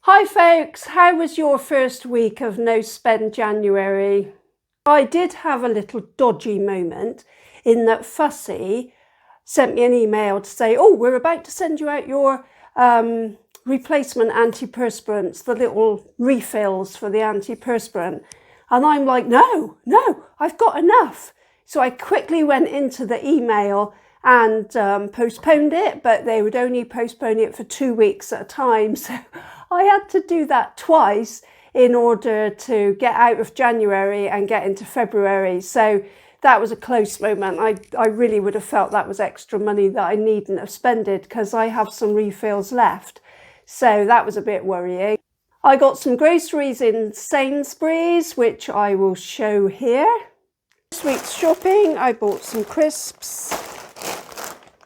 Hi folks, how was your first week of No Spend January? I did have a little dodgy moment in that Fussy sent me an email to say, oh, we're about to send you out your replacement antiperspirants, the little refills for the antiperspirant. And I'm like, no, I've got enough. So I quickly went into the email and postponed it, but they would only postpone it for 2 weeks at a time. So I had to do that twice in order to get out of January and get into February. So that was a close moment. I really would have felt that was extra money that I needn't have spended because I have some refills left. So that was a bit worrying. I got some groceries in Sainsbury's, which I will show here. This week's shopping, I bought some crisps.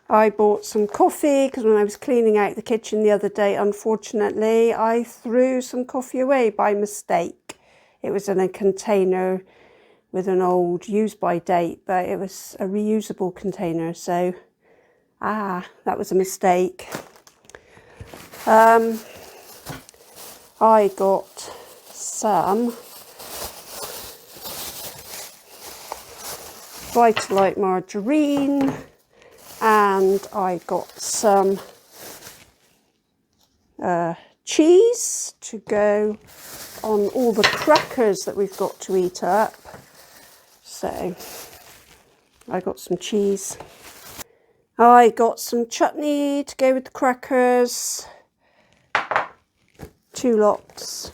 I bought some coffee because when I was cleaning out the kitchen the other day, unfortunately, I threw some coffee away by mistake. It was in a container with an old use-by date, but it was a reusable container, so that was a mistake. I got some Vitalite margarine, and I got some cheese to go on all the crackers that we've got to eat up. So I got some cheese. I got some chutney to go with the crackers. 2 lots.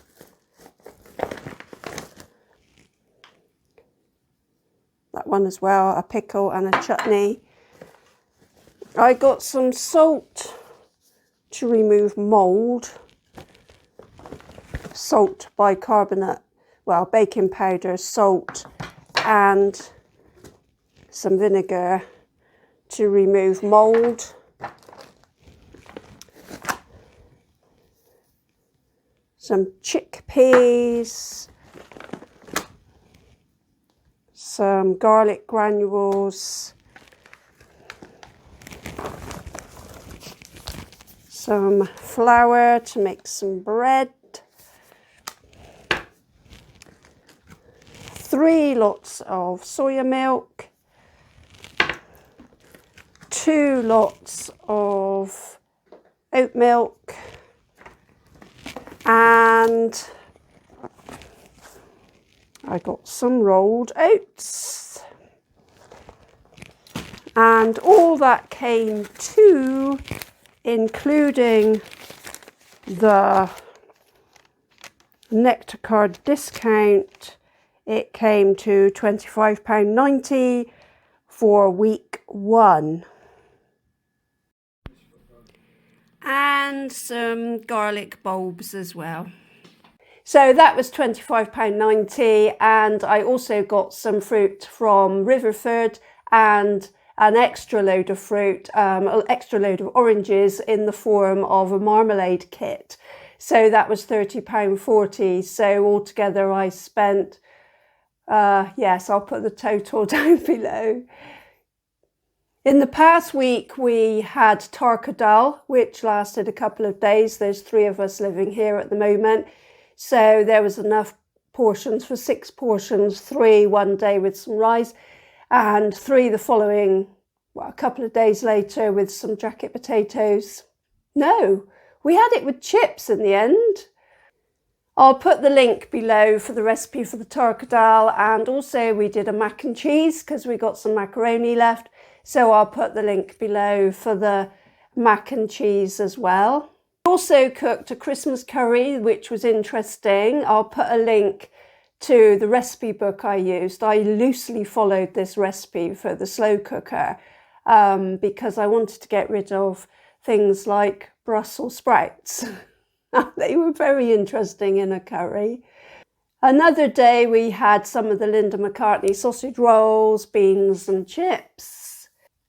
That one as well, a pickle and a chutney. I got some salt to remove mould. Salt bicarbonate, well, baking powder, salt, and some vinegar to remove mould. Some chickpeas, some garlic granules, some flour to make some bread, 3 lots of soya milk, 2 lots of oat milk, and I got some rolled oats. And all that came to, including the Nectar card discount, it came to £25.90 for week 1. And some garlic bulbs as well. So that was £25.90, and I also got some fruit from Riverford and an extra load of fruit, an extra load of oranges in the form of a marmalade kit. So that was £30.40. So altogether I spent, yes, I'll put the total down below. In the past week, we had Tarka Dhal, which lasted a couple of days. There's 3 of us living here at the moment. So there was enough portions for 6 portions, 3 one day with some rice, and 3 the following, well, a couple of days later with some jacket potatoes. No, we had it with chips in the end. I'll put the link below for the recipe for the Tarka Dhal, and also we did a mac and cheese because we got some macaroni left. So I'll put the link below for the mac and cheese as well. Also cooked a Christmas curry, which was interesting. I'll put a link to the recipe book I used. I loosely followed this recipe for the slow cooker because I wanted to get rid of things like Brussels sprouts. They were very interesting in a curry. Another day we had some of the Linda McCartney sausage rolls, beans and chips.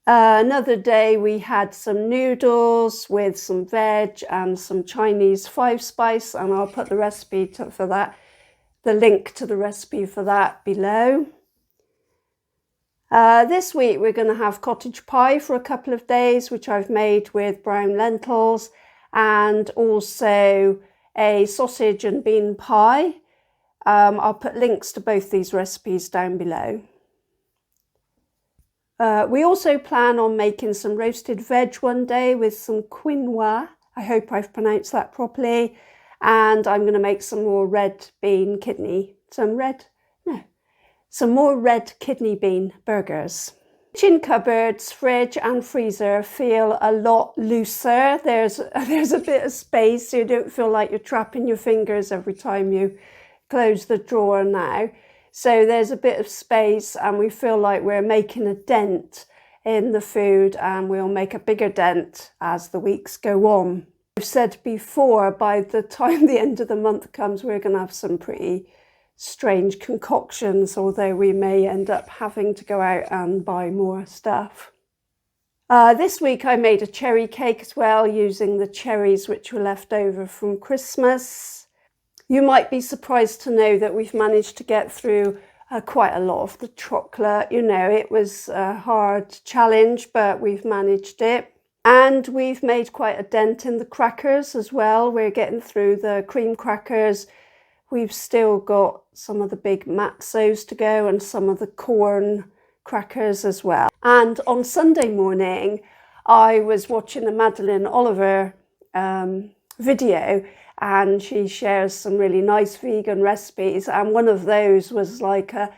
Another day we had some noodles with some veg and some Chinese 5-spice, and I'll put the recipe for that, the link to the recipe for that below. This week we're going to have cottage pie for a couple of days, which I've made with brown lentils, and also a sausage and bean pie. I'll put links to both these recipes down below. We also plan on making some roasted veg one day with some quinoa. I hope I've pronounced that properly. And I'm going to make some more red bean kidney, some more red kidney bean burgers. Kitchen cupboards, fridge and freezer feel a lot looser. There's a bit of space, so you don't feel like you're trapping your fingers every time you close the drawer now. So there's a bit of space and we feel like we're making a dent in the food, and we'll make a bigger dent as the weeks go on. I've said before, by the time the end of the month comes, we're going to have some pretty strange concoctions, although we may end up having to go out and buy more stuff. This week I made a cherry cake as well, using the cherries which were left over from Christmas. You might be surprised to know that we've managed to get through quite a lot of the chocolate. You know, it was a hard challenge, but we've managed it. And we've made quite a dent in the crackers as well. We're getting through the cream crackers. We've still got some of the big matzos to go and some of the corn crackers as well. And on Sunday morning, I was watching the Madeleine Oliver video, and she shares some really nice vegan recipes. And one of those was like a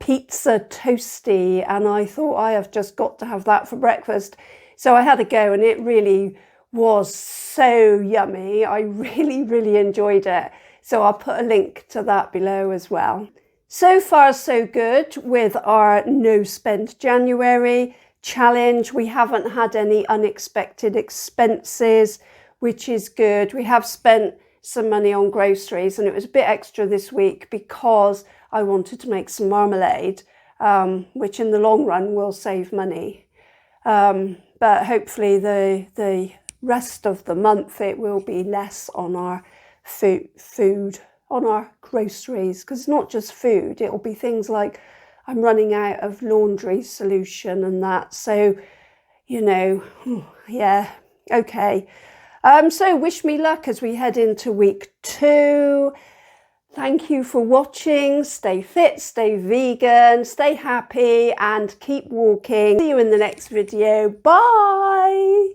pizza toasty. And I thought, I have just got to have that for breakfast. So I had a go, and it really was so yummy. I really, really enjoyed it. So I'll put a link to that below as well. So far, so good with our No Spend January challenge. We haven't had any unexpected expenses, which is good. We have spent some money on groceries, and it was a bit extra this week because I wanted to make some marmalade, which in the long run will save money. But hopefully the rest of the month it will be less on our food, on our groceries, because it's not just food, it'll be things like I'm running out of laundry solution and that. So, you know, yeah, okay. So wish me luck as we head into week 2. Thank you for watching. Stay fit, stay vegan, stay happy, and keep walking. See you in the next video. Bye.